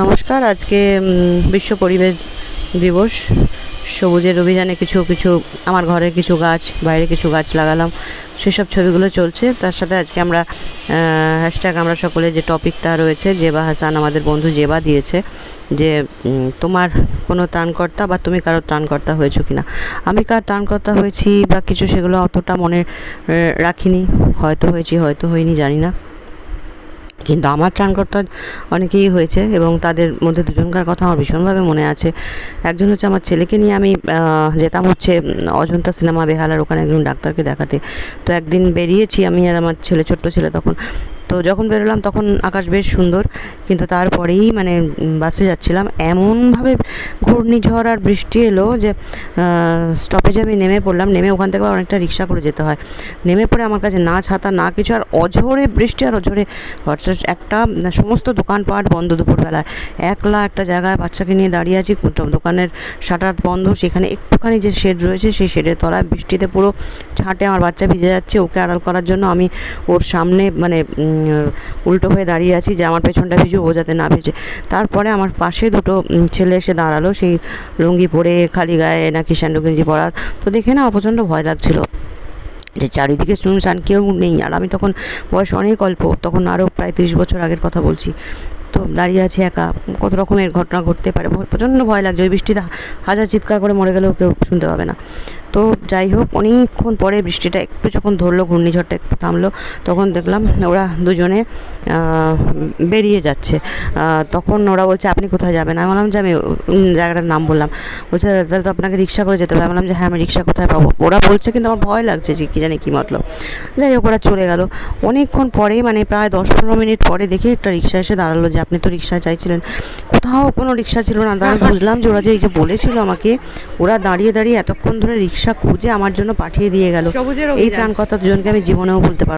নমস্কার। আজকে বিশ্ব পরিবেশ দিবস। সবুজের অভিযানে কিছু কিছু আমার ঘরের কিছু গাছ, বাইরে কিছু গাছ লাগালাম, সেসব ছবিগুলো চলছে। তার সাথে আজকে আমরা হ্যাশট্যাগ আমরা সকলে যে টপিকটা রয়েছে, জেবা হাসান আমাদের বন্ধু জেবা দিয়েছে যে তোমার কোনো ত্রাণকর্তা বা তুমি কারোর ত্রাণকর্তা হয়েছো কিনা। আমি কার ত্রাণকর্তা হয়েছি বা কিছু সেগুলো অতটা মনে রাখিনি, হয়তো হয়েছি হয়তো হইনি জানি না, কিন্তু আমার ত্রাণকর্তা অনেকেই হয়েছে এবং তাদের মধ্যে দুজনকার কথা আমার ভীষণভাবে মনে আছে। একজন হচ্ছে আমার ছেলেকে নিয়ে আমি যেতাম হচ্ছে অজন্তা সিনেমা বেহালার ওখানে একজন ডাক্তারকে দেখাতে। তো একদিন বেরিয়েছি আমি আর আমার ছেলে, ছোট্ট ছেলে তখন। তো যখন বেরোলাম তখন আকাশ বেশ সুন্দর, কিন্তু তারপরেই মানে বাসে যাচ্ছিলাম, এমনভাবে ঘূর্ণিঝড় আর বৃষ্টি এলো যে স্টপেজে আমি নেমে পড়লাম। নেমে ওখান থেকে অনেকটা রিক্সা করে যেতে হয়। নেমে পড়ে আমার কাছে না ছাতা না কিছু, আর অঝোরে বৃষ্টি আর অঝোরে একটা সমস্ত দোকানপাট বন্ধ দুপুরবেলায়। একলা একটা জায়গায় বাচ্চাকে নিয়ে দাঁড়িয়ে আছি, দোকানের শাটার বন্ধ, সেখানে একটুখানি যে শেড রয়েছে সেই শেডের তলায় বৃষ্টিতে পুরো ছাঁটে আমার বাচ্চা ভিজে যাচ্ছে। ওকে আড়াল করার জন্য আমি ওর সামনে মানে উল্টো হয়ে দাঁড়িয়ে আছি যে আমার পেছনটা ভিজু, ও যাতে না ভিজে। তারপরে আমার পাশে দুটো ছেলে এসে দাঁড়ালো, সেই লুঙ্গি পরে খালি গায়ে নাকি স্যান্ডো গেঞ্জি পরা। তো দেখে না প্রচণ্ড ভয় লাগছিল যে চারিদিকে শুনশান, কেউ নেই। আর আমি তখন বয়স অনেক অল্প, তখন আরও প্রায় 30 বছর আগের কথা বলছি। তো দাঁড়িয়ে আছি একা, কত রকমের ঘটনা ঘটতে পারে, প্রচণ্ড ভয় লাগছে। ওই বৃষ্টিতে হাজার চিৎকার করে মরে গেলেও কেউ শুনতে পাবে না। তো যাই হোক, অনেকক্ষণ পরে বৃষ্টিটা একটু যখন ধরলো, ঘূর্ণিঝড়টা একটু থামলো, তখন দেখলাম ওরা দুজনে বেরিয়ে যাচ্ছে। তখন ওরা বলছে আপনি কোথায় যাবেন? আমি বললাম যে আমি জায়গাটার নাম বললাম। বলছে তাহলে তো আপনাকে রিক্সা করে যেতে হবে। আমি বললাম যে হ্যাঁ, আমি রিক্সা কোথায় পাবো? ওরা বলছে কিন্তু আমার ভয় লাগছে যে কী জানি কী মতলব। যাই হোক, ওরা চলে গেল। অনেকক্ষণ পরে মানে প্রায় 10-15 মিনিট পরে দেখি একটা রিক্সা এসে দাঁড়ালো যে আপনি তো রিক্সা চাইছিলেন। কোথাও কোনো রিক্সা ছিল না। আমি বুঝলাম যে ওরা যে এই যে বলেছিল আমাকে, ওরা দাঁড়িয়ে দাঁড়িয়ে এতক্ষণ ধরে রিক্সা খুঁজে আমার জন্য পাঠিয়ে দিয়ে গেল। এই ত্রাণকর্তা দুজনকে আমি জীবনেও ভুলতে পারবো না।